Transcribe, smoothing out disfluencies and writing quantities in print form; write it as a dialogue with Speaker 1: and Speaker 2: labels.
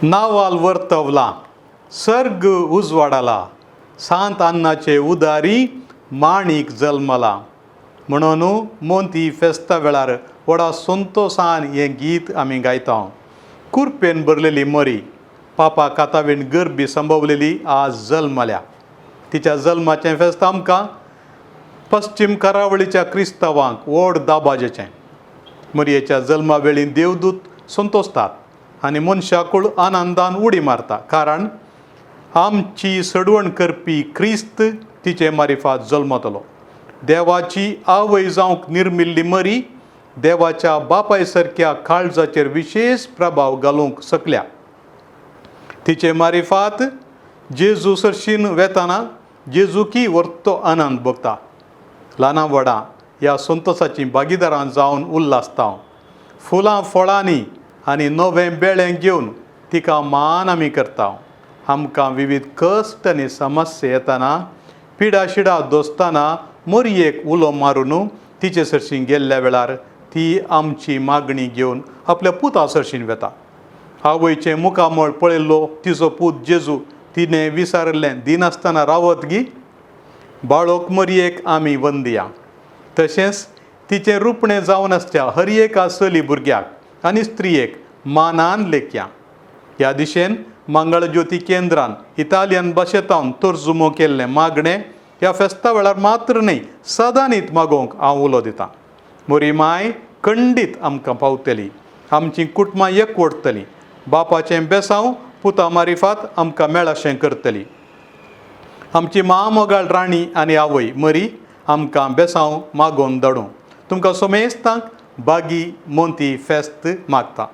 Speaker 1: नावाल वर्तवला, सर्ग उजवाडाला, सांत अन्नाचे उदारी माणिक जल्मला. म्हणून मोंती फेस्ता वेळार व्हडा संतोषान हें गीत आमी गायता. कुरपेन भरलेली मरी, पापा कातावेन गर्भी संभवलेली आज जल्मल्या. तिच्या जल्माचें फेस्त आमकां पश्चिम करावळीच्या क्रिस्तांवांक व्हड दाबाजेचें. मरयेच्या जल्मा वेळी देवदूत संतोसतात आनी मनशाकूळ आनंदान उडी मारता, कारण आमची सडवण करपी क्रिस्त तिचे मारिफात जल्मतलो. देवाची आवय जावंक निर्मिल्ली मरी देवाच्या बापाय सारक्या काळजाचेर विशेष प्रभाव घालूंक शकल्या. तिचे मारिफात जेजू सरशीन वेताना जेजूकी वर्तो आनंद भोगता. ल्हानां व्हडां ह्या संतोशाची भागीदारां जावन उल्हासता. फुलां फळांनी आनी नवें बेळें घेवन तिका मान आमी करता. आमकां विविध कश्ट आनी समस्या येताना, पिडाशिडा दोसताना मरयेक उलो मारून तिचे सरशीं गेल्ल्या वेळार ती आमची मागणी घेवन आपल्या पुता सरशीन वेता. आवयचें मुखामळ पळयल्लो तिचो पूत जेजू तिणें विसारलें दिनासतना रावत गी. बाळोक मरयेक आमी वंदया. तशेंच तिचें रुपणें जावन आसच्या हर एका चली भुरग्याक आनी स्त्रियेक मानान लेखया. ह्या दिशेन मंगळज्योती केंद्रान इटालियन भाशेंतावन तर्जुमो केल्लें मागणें ह्या फेस्ता वेळार मात्र न्ही, सदांच मागोवंक हांव उलो दितां. मोरी माय खंडीत आमकां पावतली. आमचीं कुटुंबां एकवटतलीं. बापाचें बेसांव पुता मारिफात आमकां मेळाशें करतली. आमची महामोगाळ राणी आनी आवय मरी आमकां बेसांव मागोवन धाडूं. तुमकां सोमेस्तांक बागी मोंती फेस्त मागता.